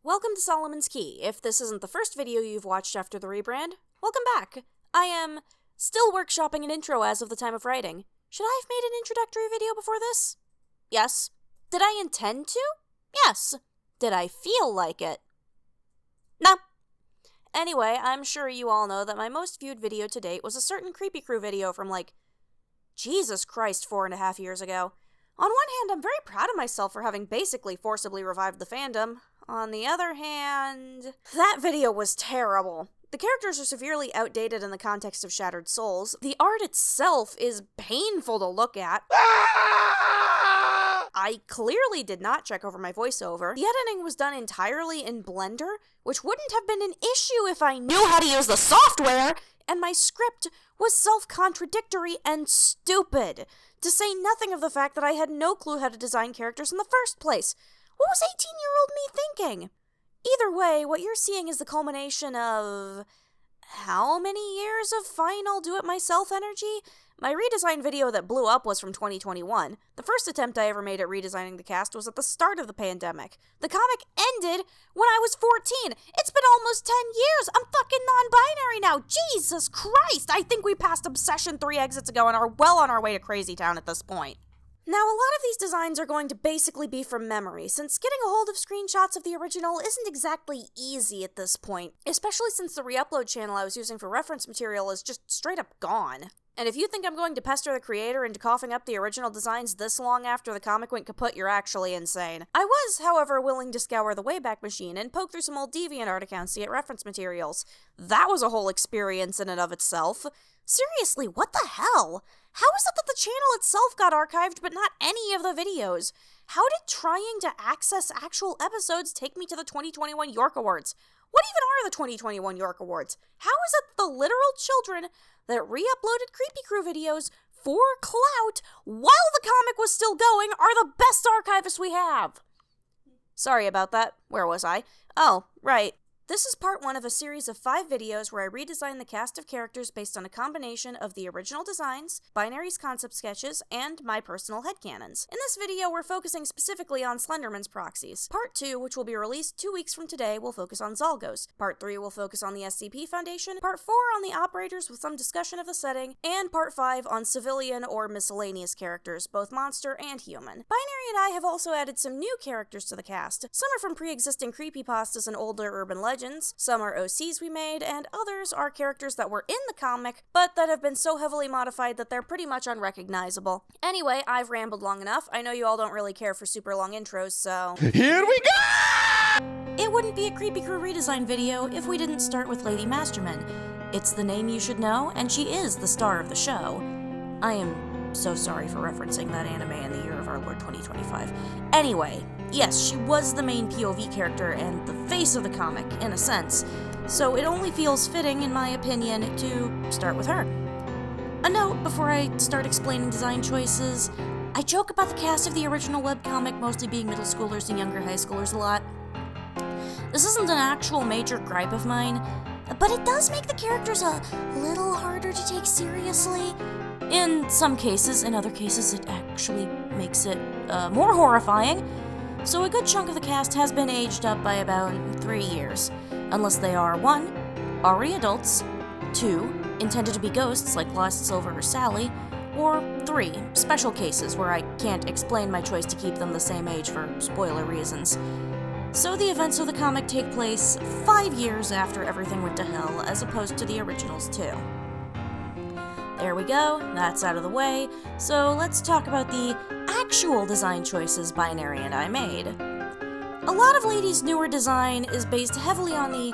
Welcome to Solomon's Key. If this isn't the first video you've watched after the rebrand, welcome back. I am still workshopping an intro as of the time of writing. Should I have made an introductory video before this? Yes. Did I intend to? Yes. Did I feel like it? No. Anyway, I'm sure you all know that my most viewed video to date was a certain Creepy Crew video from Jesus Christ, 4.5 years ago. On one hand, I'm very proud of myself for having basically forcibly revived the fandom. On the other hand, that video was terrible. The characters are severely outdated in the context of Shattered Souls. The art itself is painful to look at. I clearly did not check over my voiceover. The editing was done entirely in Blender, which wouldn't have been an issue if I knew how to use the software, and my script was self-contradictory and stupid, to say nothing of the fact that I had no clue how to design characters in the first place. What was 18-year-old me thinking? Either way, what you're seeing is the culmination of how many years of fine I'll do it myself energy? My redesign video that blew up was from 2021. The first attempt I ever made at redesigning the cast was at the start of the pandemic. The comic ended when I was 14. It's been almost 10 years. I'm fucking non-binary now. Jesus Christ! I think we passed Obsession 3 exits ago and are well on our way to Crazy Town at this point. Now, a lot of these designs are going to basically be from memory, since getting a hold of screenshots of the original isn't exactly easy at this point, especially since the re-upload channel I was using for reference material is just straight up gone. And if you think I'm going to pester the creator into coughing up the original designs this long after the comic went kaput, you're actually insane. I was, however, willing to scour the Wayback Machine and poke through some old DeviantArt accounts to get reference materials. That was a whole experience in and of itself. Seriously, what the hell? How is it that the channel itself got archived but not any of the videos? How did trying to access actual episodes take me to the 2021 York Awards? What even are the 2021 York Awards? How is it the literal children that re-uploaded Creepy Crew videos for clout while the comic was still going are the best archivists we have? Sorry about that. Where was I? Oh, right. This is part 1 of a series of 5 videos where I redesigned the cast of characters based on a combination of the original designs, Binary's concept sketches, and my personal headcanons. In this video, we're focusing specifically on Slenderman's Proxies. Part 2, which will be released 2 weeks from today, will focus on Zalgos. Part 3 will focus on the SCP Foundation, Part 4 on the operators with some discussion of the setting, and Part 5 on civilian or miscellaneous characters, both monster and human. Binary and I have also added some new characters to the cast. Some are from pre-existing creepypastas and older urban legends, some are OCs we made, and others are characters that were in the comic, but that have been so heavily modified that they're pretty much unrecognizable. Anyway, I've rambled long enough. I know you all don't really care for super long intros, so Here we go! It wouldn't be a Creepy Crew redesign video if we didn't start with Lady Masterman. It's the name you should know, and she is the star of the show. I am so sorry for referencing that anime in the year of our Lord 2025. Anyway, yes, she was the main POV character and the face of the comic, in a sense, so it only feels fitting, in my opinion, to start with her. A note before I start explaining design choices: I joke about the cast of the original webcomic mostly being middle schoolers and younger high schoolers a lot. This isn't an actual major gripe of mine, but it does make the characters a little harder to take seriously. In some cases, in other cases it actually makes it more horrifying. So a good chunk of the cast has been aged up by about 3 years, unless they are 1, already adults, 2, intended to be ghosts like Lost Silver or Sally, or 3, special cases where I can't explain my choice to keep them the same age for spoiler reasons. So the events of the comic take place 5 years after everything went to hell, as opposed to the originals too. There we go, that's out of the way, so let's talk about the actual design choices Binary and I made. A lot of Lady's newer design is based heavily on the,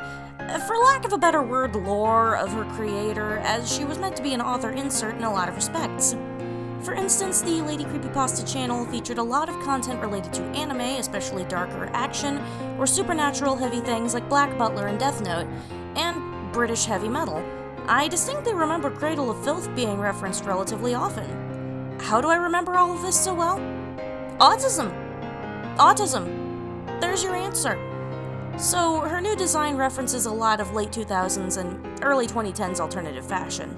for lack of a better word, lore of her creator, as she was meant to be an author insert in a lot of respects. For instance, the Lady Creepypasta channel featured a lot of content related to anime, especially darker action, or supernatural heavy things like Black Butler and Death Note, and British heavy metal. I distinctly remember Cradle of Filth being referenced relatively often. How do I remember all of this so well? Autism! Autism! There's your answer. So, her new design references a lot of late 2000s and early 2010s alternative fashion.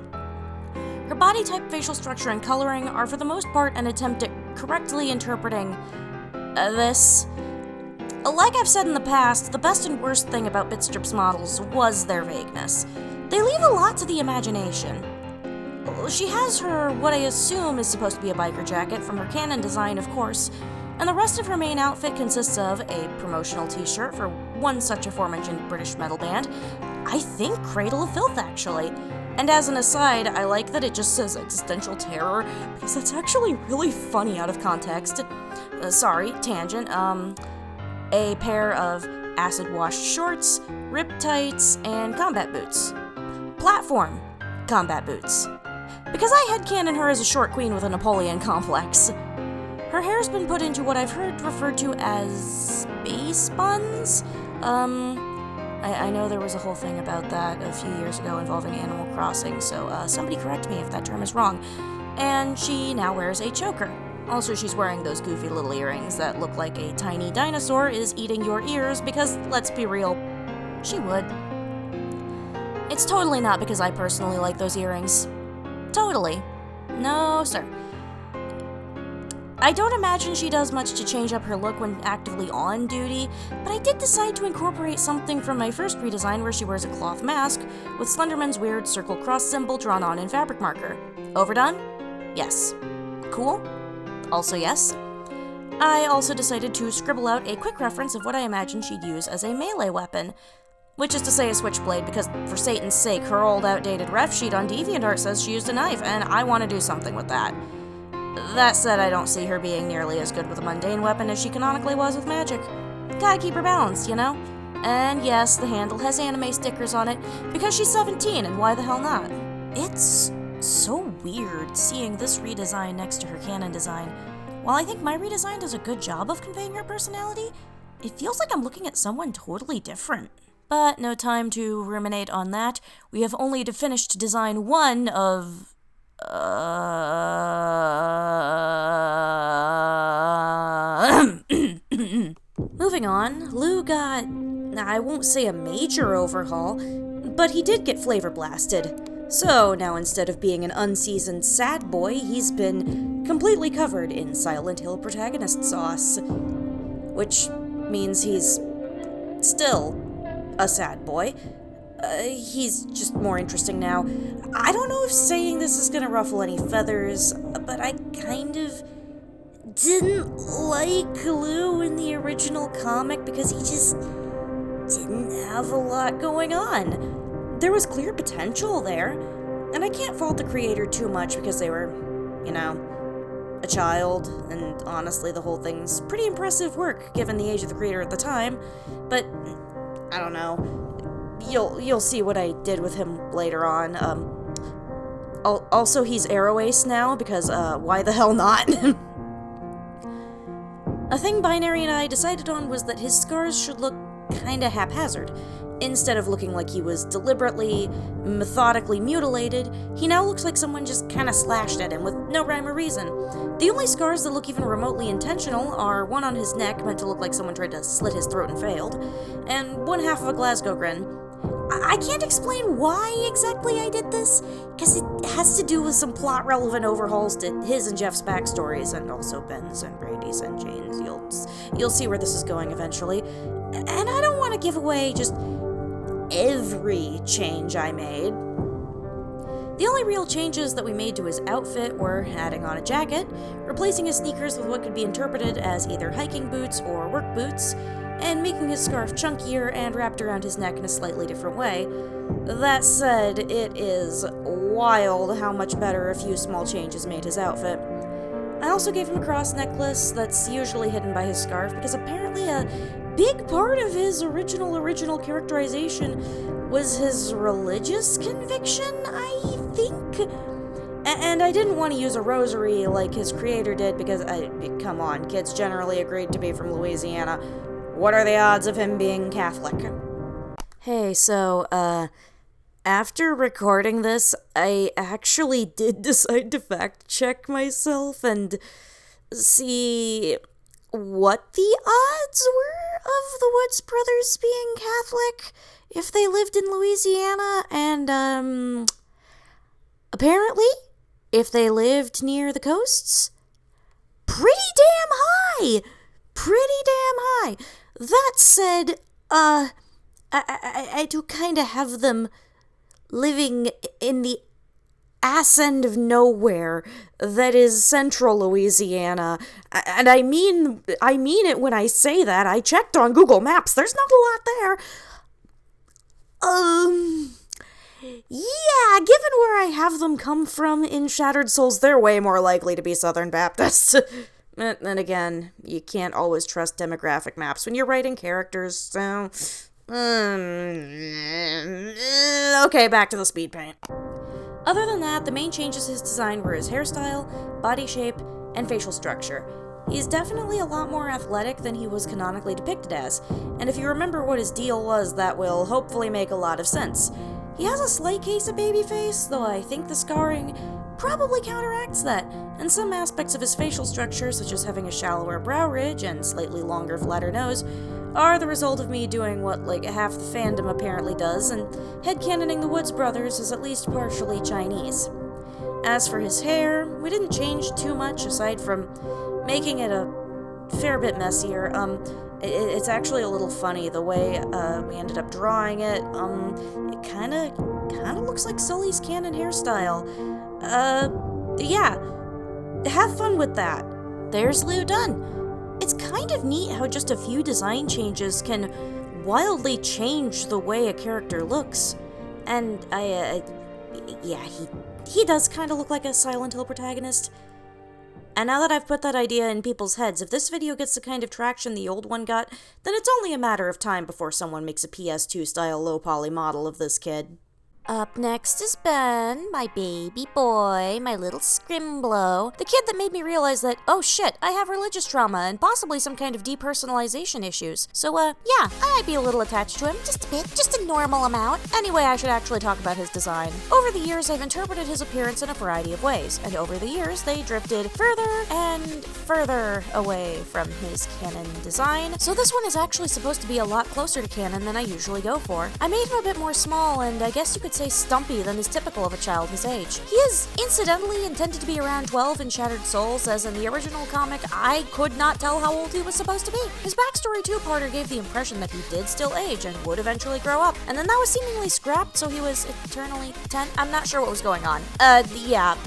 Her body type, facial structure, and coloring are for the most part an attempt at correctly interpreting this. Like I've said in the past, the best and worst thing about Bitstrip's models was their vagueness. They leave a lot to the imagination. She has her, what I assume is supposed to be a biker jacket from her canon design, of course, and the rest of her main outfit consists of a promotional t-shirt for one such aforementioned British metal band, I think Cradle of Filth actually. And as an aside, I like that it just says Existential Terror, because that's actually really funny out of context. Sorry, tangent, a pair of acid-washed shorts, rip tights, and combat boots. Platform combat boots. Because I headcanon her as a short queen with a Napoleon complex. Her hair's been put into what I've heard referred to as space buns. I know there was a whole thing about that a few years ago involving Animal Crossing, so somebody correct me if that term is wrong. And she now wears a choker. Also, she's wearing those goofy little earrings that look like a tiny dinosaur is eating your ears because, let's be real, she would. It's totally not because I personally like those earrings. Totally. No, sir. I don't imagine she does much to change up her look when actively on duty, but I did decide to incorporate something from my first redesign where she wears a cloth mask with Slenderman's weird circle cross symbol drawn on in fabric marker. Overdone? Yes. Cool? Also yes. I also decided to scribble out a quick reference of what I imagine she'd use as a melee weapon, which is to say a switchblade, because for Satan's sake, her old outdated ref sheet on DeviantArt says she used a knife, and I want to do something with that. That said, I don't see her being nearly as good with a mundane weapon as she canonically was with magic. Gotta keep her balanced, you know? And yes, the handle has anime stickers on it, because she's 17, and why the hell not? It's so weird seeing this redesign next to her canon design. While I think my redesign does a good job of conveying her personality, it feels like I'm looking at someone totally different. But no time to ruminate on that. We have only finished design 1 of... Moving on, Lou got... I won't say a major overhaul, but he did get flavor blasted. So now instead of being an unseasoned sad boy, he's been completely covered in Silent Hill protagonist sauce. Which means he's still a sad boy. He's just more interesting now. I don't know if saying this is gonna ruffle any feathers, but I kind of didn't like Lou in the original comic because he just didn't have a lot going on. There was clear potential there, and I can't fault the creator too much because they were, you know, a child, and honestly the whole thing's pretty impressive work given the age of the creator at the time, but I don't know. You'll see what I did with him later on. Also, he's Arrow Ace now, because, why the hell not? A thing Binary and I decided on was that his scars should look kinda haphazard. Instead of looking like he was deliberately, methodically mutilated, he now looks like someone just kinda slashed at him with no rhyme or reason. The only scars that look even remotely intentional are one on his neck, meant to look like someone tried to slit his throat and failed, and one half of a Glasgow grin. I can't explain why exactly I did this, because it has to do with some plot-relevant overhauls to his and Jeff's backstories, and also Ben's and Brandy's and Jane's. You'll see where this is going eventually. And I don't want to give away just every change I made. The only real changes that we made to his outfit were adding on a jacket, replacing his sneakers with what could be interpreted as either hiking boots or work boots, and making his scarf chunkier and wrapped around his neck in a slightly different way. That said, it is wild how much better a few small changes made his outfit. I also gave him a cross necklace that's usually hidden by his scarf because apparently a big part of his original characterization was his religious conviction, I think? And I didn't want to use a rosary like his creator did because, come on, kids generally agreed to be from Louisiana. What are the odds of him being Catholic? Hey, so, after recording this, I actually did decide to fact-check myself and see what the odds were of the Woods brothers being Catholic if they lived in Louisiana, and, apparently, if they lived near the coasts, pretty damn high! Pretty damn high! That said, I do kind of have them living in the ass end of nowhere that is central Louisiana. And I mean it when I say that. I checked on Google Maps. There's not a lot there. Yeah, given where I have them come from in Shattered Souls, they're way more likely to be Southern Baptists. Then again, you can't always trust demographic maps when you're writing characters, so... Okay, back to the speed paint. Other than that, the main changes to his design were his hairstyle, body shape, and facial structure. He's definitely a lot more athletic than he was canonically depicted as, and if you remember what his deal was, that will hopefully make a lot of sense. He has a slight case of baby face, though I think the scarring probably counteracts that, and some aspects of his facial structure, such as having a shallower brow ridge and slightly longer, flatter nose, are the result of me doing what, like, half the fandom apparently does, and headcanoning the Woods brothers as at least partially Chinese. As for his hair, we didn't change too much aside from making it a fair bit messier. It's actually a little funny the way we ended up drawing it. It kind of looks like Sully's canon hairstyle. Yeah, have fun with that. There's Lou done. It's kind of neat how just a few design changes can wildly change the way a character looks. And yeah, he does kind of look like a Silent Hill protagonist. And now that I've put that idea in people's heads, if this video gets the kind of traction the old one got, then it's only a matter of time before someone makes a PS2-style low-poly model of this kid. Up next is Ben, my baby boy, my little scrimblow. The kid that made me realize that, oh shit, I have religious trauma and possibly some kind of depersonalization issues. So, yeah, I might be a little attached to him, just a bit, just a normal amount. Anyway, I should actually talk about his design. Over the years, I've interpreted his appearance in a variety of ways, and over the years, they drifted further and further away from his canon design. So this one is actually supposed to be a lot closer to canon than I usually go for. I made him a bit more small, and I guess you could say stumpy than is typical of a child his age. He is incidentally intended to be around 12 in Shattered Souls, as in the original comic, I could not tell how old he was supposed to be. His backstory two-parter gave the impression that he did still age and would eventually grow up, and then that was seemingly scrapped, so he was eternally 10. I'm not sure what was going on. Yeah.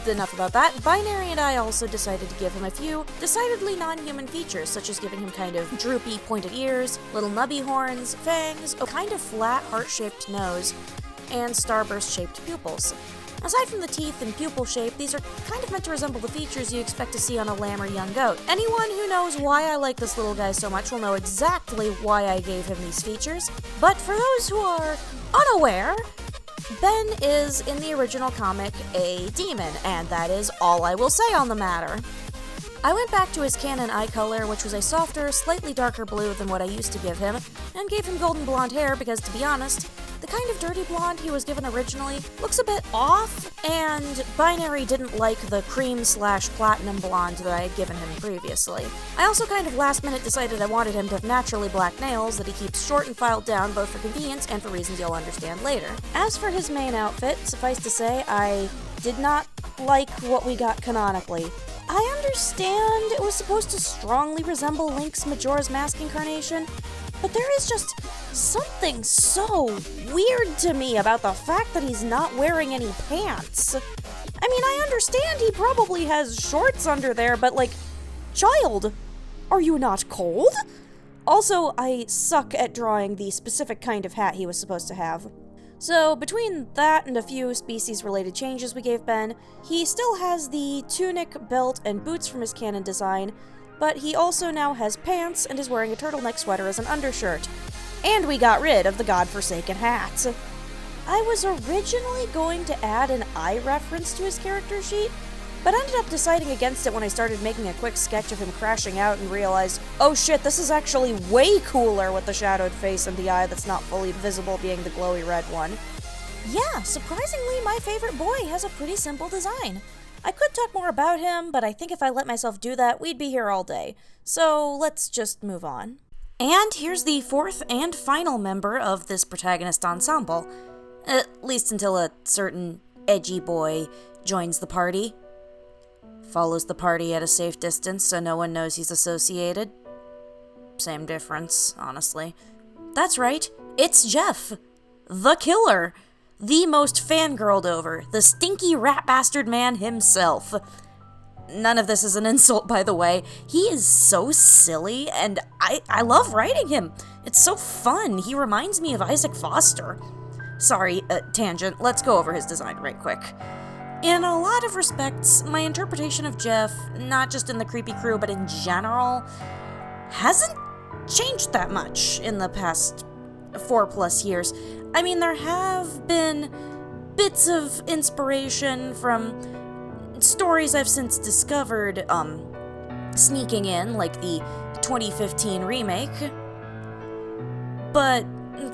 Enough about that. Binary and I also decided to give him a few decidedly non-human features, such as giving him kind of droopy, pointed ears, little nubby horns, fangs, a kind of flat, heart-shaped nose, and starburst-shaped pupils. Aside from the teeth and pupil shape, these are kind of meant to resemble the features you expect to see on a lamb or young goat. Anyone who knows why I like this little guy so much will know exactly why I gave him these features, but for those who are unaware, Ben is, in the original comic, a demon, and that is all I will say on the matter. I went back to his canon eye color, which was a softer, slightly darker blue than what I used to give him, and gave him golden blonde hair because, to be honest, the kind of dirty blonde he was given originally looks a bit off, and Binary didn't like the cream/platinum blonde that I had given him previously. I also kind of last minute decided I wanted him to have naturally black nails that he keeps short and filed down both for convenience and for reasons you'll understand later. As for his main outfit, suffice to say, I did not like what we got canonically. I understand it was supposed to strongly resemble Link's Majora's Mask incarnation, but there is just something so weird to me about the fact that he's not wearing any pants. I mean, I understand he probably has shorts under there, but like, child, are you not cold? Also, I suck at drawing the specific kind of hat he was supposed to have. So, between that and a few species-related changes we gave Ben, he still has the tunic, belt, and boots from his canon design, but he also now has pants and is wearing a turtleneck sweater as an undershirt. And we got rid of the godforsaken hat. I was originally going to add an eye reference to his character sheet, but ended up deciding against it when I started making a quick sketch of him crashing out and realized, oh shit, this is actually way cooler with the shadowed face and the eye that's not fully visible being the glowy red one. Yeah, surprisingly, my favorite boy has a pretty simple design. I could talk more about him, but I think if I let myself do that, we'd be here all day. So let's just move on. And here's the fourth and final member of this protagonist ensemble. At least until a certain edgy boy joins the party. Follows the party at a safe distance so no one knows he's associated. same difference, honestly. That's right, it's Jeff, the killer, the most fangirled over, the stinky rat bastard man himself. None of this is an insult, by the way. He is so silly, and I love writing him. It's so fun. He reminds me of Isaac Foster. Sorry, tangent. Let's go over his design right quick. In a lot of respects, my interpretation of Jeff, not just in the Creepy Crew, but in general, hasn't changed that much in the past 4+ years. I mean, there have been bits of inspiration from stories I've since discovered, sneaking in, like the 2015 remake. But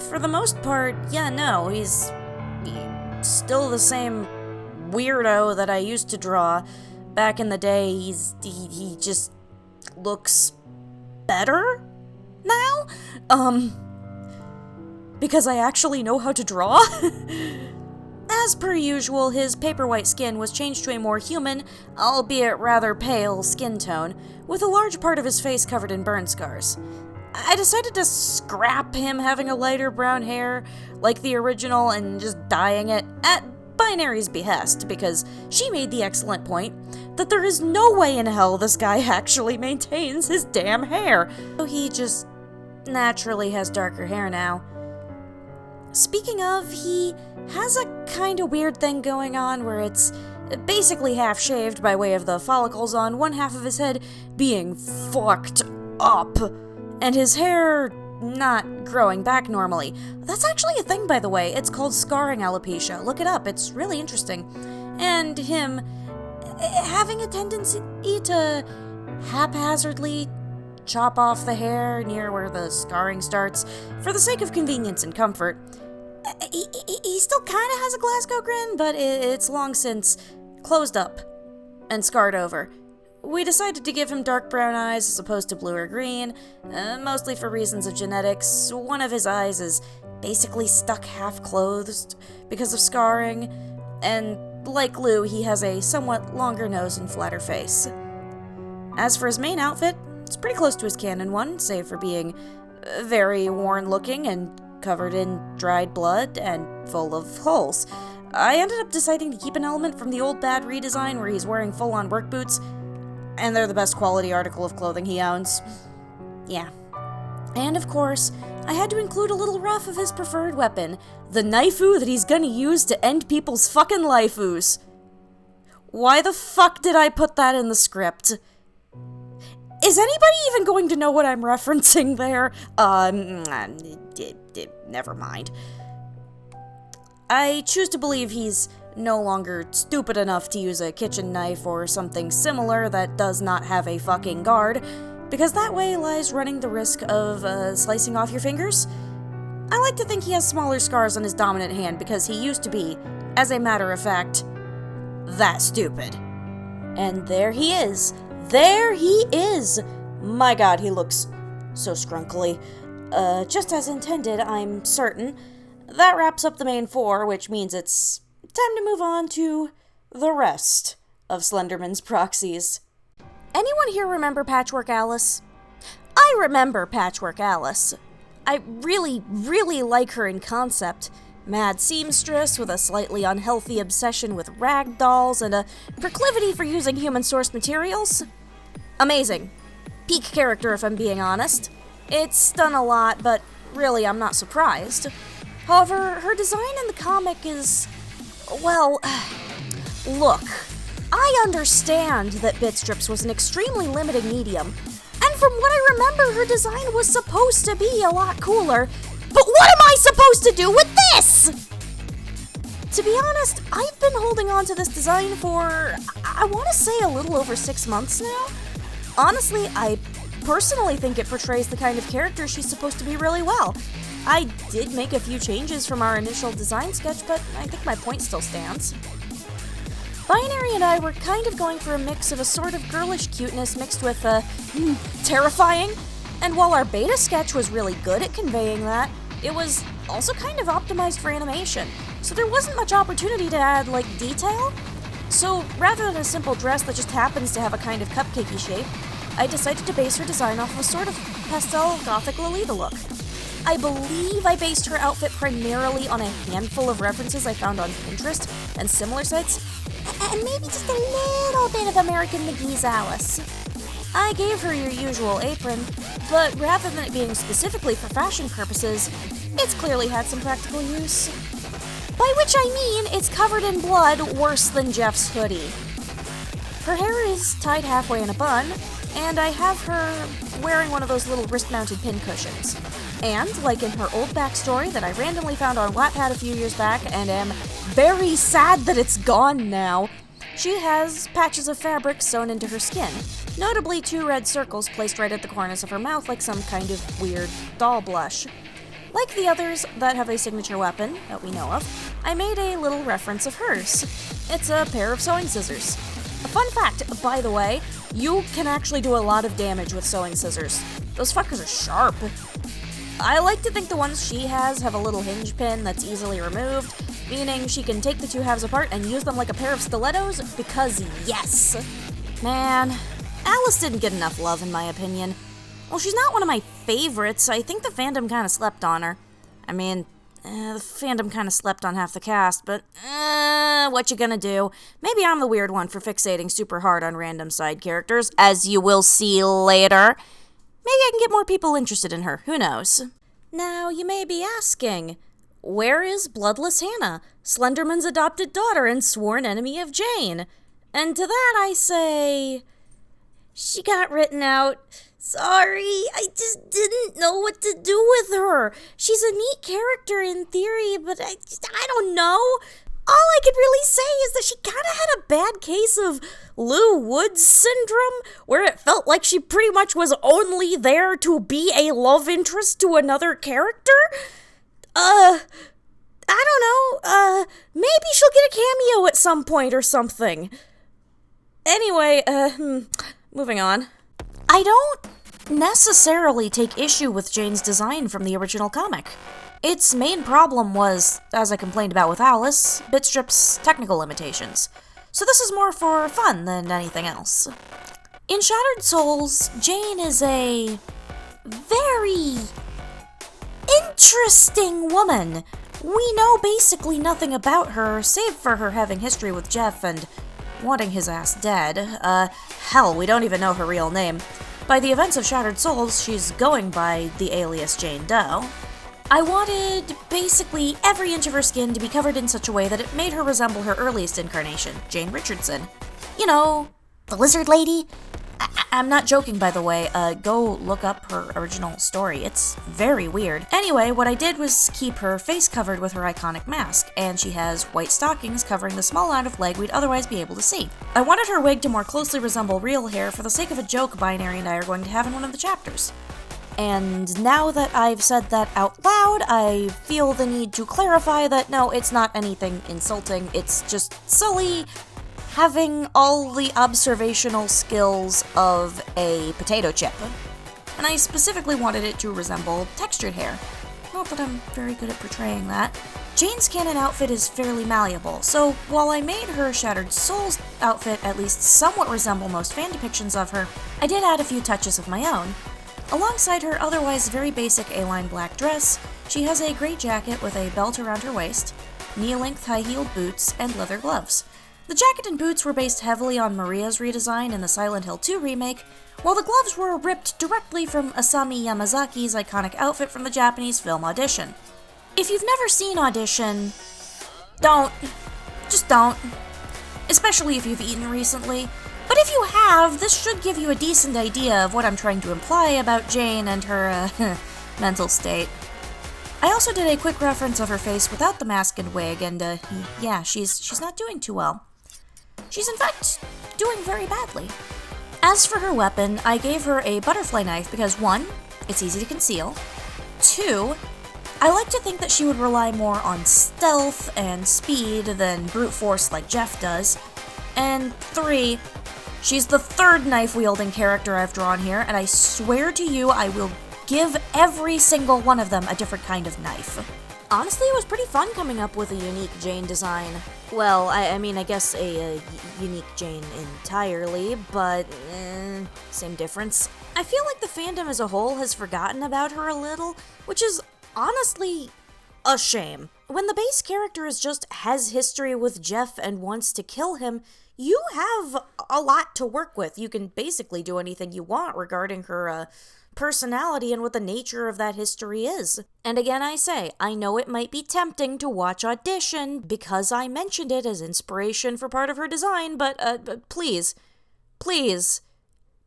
for the most part, yeah, no, he's still the same weirdo that I used to draw back in the day. He just looks better now, because I actually know how to draw. As per usual, his paper-white skin was changed to a more human, albeit rather pale, skin tone, with a large part of his face covered in burn scars. I decided to scrap him having a lighter brown hair, like the original, and just dyeing it at Binary's behest, because she made the excellent point that there is no way in hell this guy actually maintains his damn hair, so he just naturally has darker hair now. Speaking of, he has a kinda weird thing going on where it's basically half-shaved by way of the follicles on one half of his head being fucked up, and his hair not growing back normally. That's actually a thing, by the way. It's called scarring alopecia. Look it up. It's really interesting. And him having a tendency to haphazardly chop off the hair near where the scarring starts for the sake of convenience and comfort. He still kind of has a Glasgow grin, but it's long since closed up and scarred over. We decided to give him dark brown eyes as opposed to blue or green, mostly for reasons of genetics. One of his eyes is basically stuck half-closed because of scarring, and like Lou, he has a somewhat longer nose and flatter face. As for his main outfit, it's pretty close to his canon one, save for being very worn-looking and covered in dried blood and full of holes. I ended up deciding to keep an element from the old bad redesign where he's wearing full-on work boots, and they're the best quality article of clothing he owns. Yeah. And of course, I had to include a little rough of his preferred weapon, the knifeu that he's gonna use to end people's fucking lifeus. Why the fuck did I put that in the script? Is anybody even going to know what I'm referencing there? Never mind. I choose to believe he's no longer stupid enough to use a kitchen knife or something similar that does not have a fucking guard, because that way lies running the risk of slicing off your fingers. I like to think he has smaller scars on his dominant hand because he used to be, as a matter of fact, that stupid. And there he is. There he is! My god, he looks so scrunkly. Just as intended, I'm certain. That wraps up the main four, which means it's time to move on to the rest of Slenderman's Proxies. Anyone here remember Patchwork Alice? I remember Patchwork Alice. I really, really like her in concept. Mad seamstress with a slightly unhealthy obsession with rag dolls and a proclivity for using human-sourced materials. Amazing. Peak character, if I'm being honest. It's done a lot, but really I'm not surprised. However, her design in the comic is, well, look, I understand that Bitstrips was an extremely limited medium, and from what I remember, her design was supposed to be a lot cooler, but what am I supposed to do with this? To be honest, I've been holding on to this design for, I want to say a little over 6 months now. Honestly, I personally think it portrays the kind of character she's supposed to be really well. I did make a few changes from our initial design sketch, but I think my point still stands. Binary and I were kind of going for a mix of a sort of girlish cuteness mixed with, terrifying. And while our beta sketch was really good at conveying that, it was also kind of optimized for animation, so there wasn't much opportunity to add, detail. So rather than a simple dress that just happens to have a kind of cupcakey shape, I decided to base her design off of a sort of pastel gothic Lolita look. I believe I based her outfit primarily on a handful of references I found on Pinterest and similar sites, and maybe just a little bit of American McGee's Alice. I gave her your usual apron, but rather than it being specifically for fashion purposes, it's clearly had some practical use. By which I mean it's covered in blood worse than Jeff's hoodie. Her hair is tied halfway in a bun, and I have her wearing one of those little wrist-mounted pin cushions. And, like in her old backstory that I randomly found on Wattpad a few years back and am very sad that it's gone now, she has patches of fabric sewn into her skin, notably 2 red circles placed right at the corners of her mouth like some kind of weird doll blush. Like the others that have a signature weapon that we know of, I made a little reference of hers. It's a pair of sewing scissors. A fun fact, by the way, you can actually do a lot of damage with sewing scissors. Those fuckers are sharp. I like to think the ones she has have a little hinge pin that's easily removed, meaning she can take the 2 halves apart and use them like a pair of stilettos, because yes! Man, Alice didn't get enough love in my opinion. Well, she's not one of my favorites. I think the fandom kinda slept on her. I mean, the fandom kinda slept on half the cast, but what you gonna do? Maybe I'm the weird one for fixating super hard on random side characters, as you will see later. Maybe I can get more people interested in her, who knows? Now, you may be asking, where is Bloodless Hannah, Slenderman's adopted daughter and sworn enemy of Jane? And to that I say, she got written out. Sorry, I just didn't know what to do with her. She's a neat character in theory, but I don't know. All I could really say is that she kind of had a bad case of Lou Woods syndrome, where it felt like she pretty much was only there to be a love interest to another character. I don't know, maybe she'll get a cameo at some point or something. Anyway, moving on. I don't necessarily take issue with Jane's design from the original comic. Its main problem was, as I complained about with Alice, Bitstrip's technical limitations. So this is more for fun than anything else. In Shattered Souls, Jane is a very interesting woman. We know basically nothing about her, save for her having history with Jeff and wanting his ass dead. Hell, we don't even know her real name. By the events of Shattered Souls, she's going by the alias Jane Doe. I wanted basically every inch of her skin to be covered in such a way that it made her resemble her earliest incarnation, Jane Richardson. You know, the lizard lady? I'm not joking, by the way. Go look up her original story. It's very weird. Anyway, what I did was keep her face covered with her iconic mask, and she has white stockings covering the small amount of leg we'd otherwise be able to see. I wanted her wig to more closely resemble real hair for the sake of a joke Binary and I are going to have in one of the chapters. And now that I've said that out loud, I feel the need to clarify that no, it's not anything insulting, it's just Sully having all the observational skills of a potato chip. And I specifically wanted it to resemble textured hair. Not that I'm very good at portraying that. Jane's canon outfit is fairly malleable, so while I made her Shattered Souls outfit at least somewhat resemble most fan depictions of her, I did add a few touches of my own. Alongside her otherwise very basic A-line black dress, she has a gray jacket with a belt around her waist, knee-length high-heeled boots, and leather gloves. The jacket and boots were based heavily on Maria's redesign in the Silent Hill 2 remake, while the gloves were ripped directly from Asami Yamazaki's iconic outfit from the Japanese film Audition. If you've never seen Audition, don't. Just don't. Especially if you've eaten recently. But if you have, this should give you a decent idea of what I'm trying to imply about Jane and her, mental state. I also did a quick reference of her face without the mask and wig, and, yeah, she's not doing too well. She's in fact doing very badly. As for her weapon, I gave her a butterfly knife because 1, it's easy to conceal, 2, I like to think that she would rely more on stealth and speed than brute force like Jeff does, and 3, she's the 3rd knife-wielding character I've drawn here, and I swear to you I will give every single one of them a different kind of knife. Honestly, it was pretty fun coming up with a unique Jane design. Well, I mean, I guess a unique Jane entirely, but same difference. I feel like the fandom as a whole has forgotten about her a little, which is honestly a shame. When the base character has history with Jeff and wants to kill him, you have a lot to work with. You can basically do anything you want regarding her personality and what the nature of that history is. And again, I say, I know it might be tempting to watch Audition because I mentioned it as inspiration for part of her design, but please,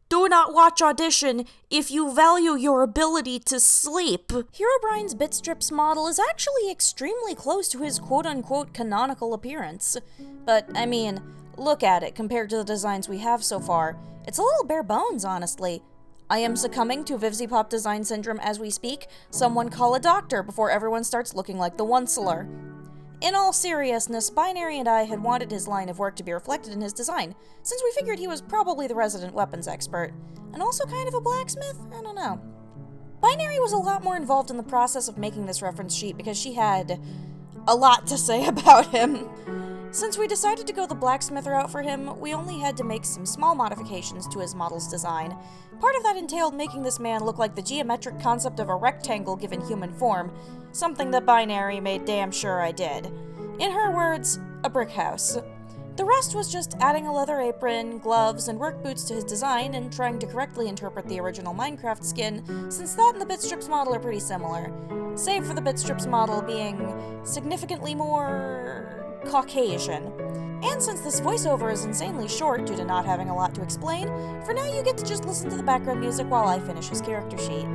do not watch Audition if you value your ability to sleep. Herobrine's Bitstrips model is actually extremely close to his quote-unquote canonical appearance. But, I mean, look at it compared to the designs we have so far. It's a little bare bones, honestly. I am succumbing to Vivzipop design syndrome as we speak. Someone call a doctor before everyone starts looking like the Onceler. In all seriousness, Binary and I had wanted his line of work to be reflected in his design, since we figured he was probably the resident weapons expert. And also kind of a blacksmith? I don't know. Binary was a lot more involved in the process of making this reference sheet because she had a lot to say about him. Since we decided to go the blacksmith route for him, we only had to make some small modifications to his model's design. Part of that entailed making this man look like the geometric concept of a rectangle given human form, something that Binary made damn sure I did. In her words, a brick house. The rest was just adding a leather apron, gloves, and work boots to his design and trying to correctly interpret the original Minecraft skin, since that and the Bitstrips model are pretty similar, save for the Bitstrips model being significantly more Caucasian. And since this voiceover is insanely short due to not having a lot to explain, for now you get to just listen to the background music while I finish his character sheet.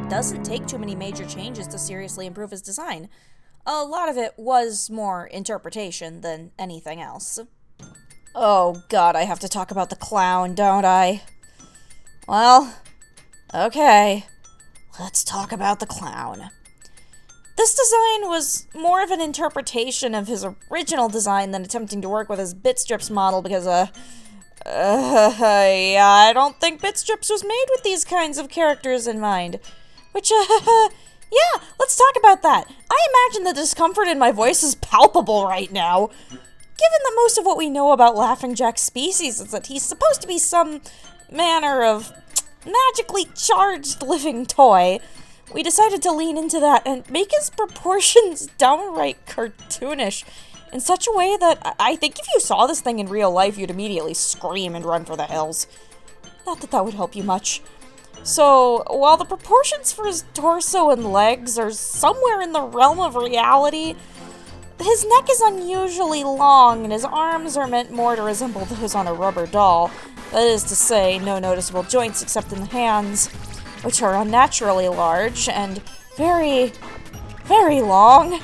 Doesn't take too many major changes to seriously improve his design. A lot of it was more interpretation than anything else. Oh god, I have to talk about the clown, don't I? Well, okay. Let's talk about the clown. This design was more of an interpretation of his original design than attempting to work with his Bitstrips model because, yeah, I don't think Bitstrips was made with these kinds of characters in mind. Which, yeah, let's talk about that. I imagine the discomfort in my voice is palpable right now. Given that most of what we know about Laughing Jack's species is that he's supposed to be some manner of magically charged living toy, we decided to lean into that and make his proportions downright cartoonish in such a way that I think if you saw this thing in real life, you'd immediately scream and run for the hills. Not that that would help you much. So, while the proportions for his torso and legs are somewhere in the realm of reality, his neck is unusually long and his arms are meant more to resemble those on a rubber doll. That is to say, no noticeable joints except in the hands, which are unnaturally large and very, very long.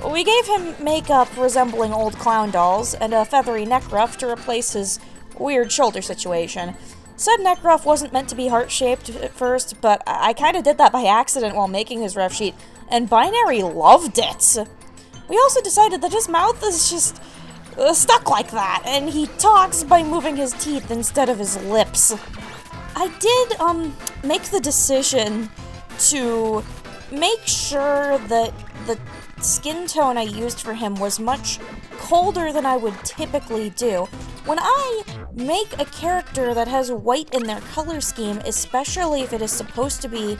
We gave him makeup resembling old clown dolls and a feathery neck ruff to replace his weird shoulder situation. Said neck ruff wasn't meant to be heart-shaped at first, but I kind of did that by accident while making his ref sheet, and Binary loved it. We also decided that his mouth is just stuck like that, and he talks by moving his teeth instead of his lips. I did, make the decision to make sure that the skin tone I used for him was much colder than I would typically do. When I make a character that has white in their color scheme, especially if it is supposed to be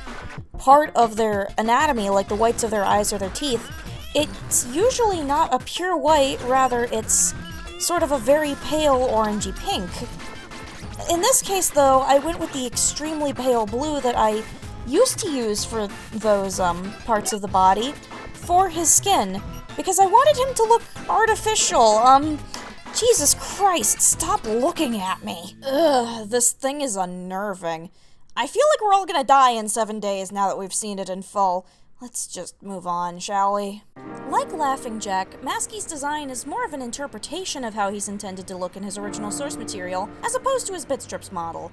part of their anatomy, like the whites of their eyes or their teeth, it's usually not a pure white, rather it's sort of a very pale orangey pink. In this case, though, I went with the extremely pale blue that I used to use for those parts of the body for his skin, because I wanted him to look artificial. Jesus Christ, stop looking at me. Ugh, this thing is unnerving. I feel like we're all gonna die in 7 days now that we've seen it in full. Let's just move on, shall we? Like Laughing Jack, Masky's design is more of an interpretation of how he's intended to look in his original source material, as opposed to his Bitstrips model.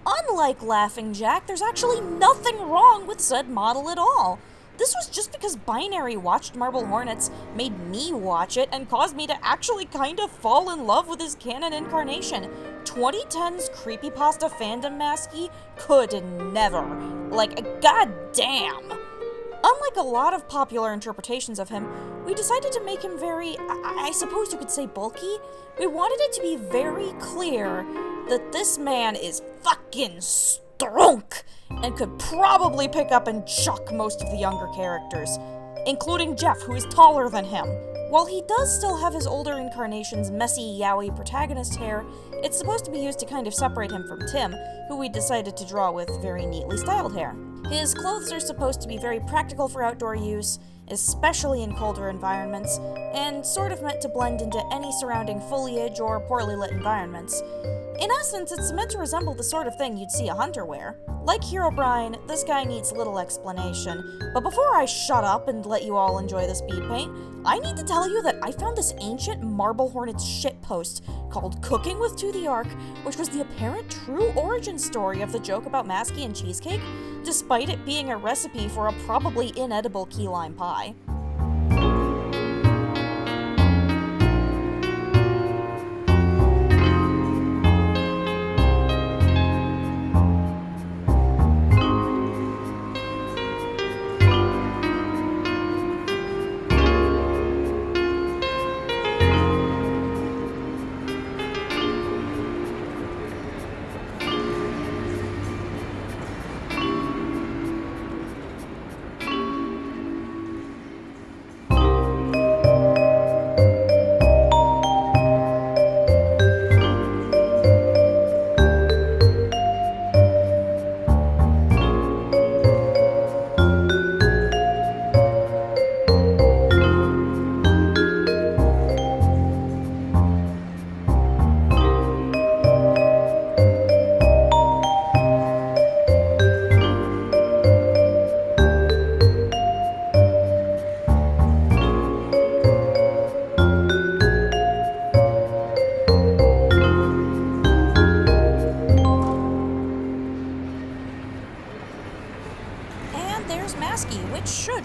Unlike Laughing Jack, there's actually nothing wrong with said model at all. This was just because Binary watched Marble Hornets, made me watch it, and caused me to actually kind of fall in love with his canon incarnation. 2010's creepypasta fandom Masky could never. Like, goddamn. Unlike a lot of popular interpretations of him, we decided to make him very, I suppose you could say bulky. We wanted it to be very clear that this man is fucking strong and could probably pick up and chuck most of the younger characters, including Jeff, who is taller than him. While he does still have his older incarnation's messy, yaoi protagonist hair, it's supposed to be used to kind of separate him from Tim, who we decided to draw with very neatly styled hair. His clothes are supposed to be very practical for outdoor use, especially in colder environments, and sort of meant to blend into any surrounding foliage or poorly lit environments. In essence, it's meant to resemble the sort of thing you'd see a hunter wear. Like Herobrine, this guy needs little explanation, but before I shut up and let you all enjoy the speed paint, I need to tell you that I found this ancient Marble Hornets shitpost called Cooking with To the Ark, which was the apparent true origin story of the joke about Masky and cheesecake, despite it being a recipe for a probably inedible key lime pie.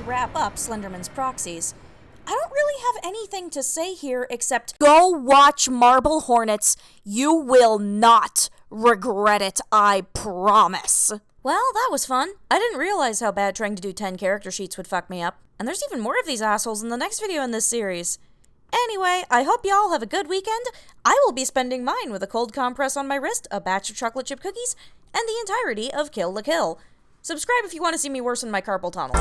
Wrap up Slenderman's Proxies. I don't really have anything to say here except go watch Marble Hornets. You will not regret it, I promise. Well, that was fun. I didn't realize how bad trying to do 10 character sheets would fuck me up. And there's even more of these assholes in the next video in this series. Anyway, I hope y'all have a good weekend. I will be spending mine with a cold compress on my wrist, a batch of chocolate chip cookies, and the entirety of Kill la Kill. Subscribe if you want to see me worsen my carpal tunnel.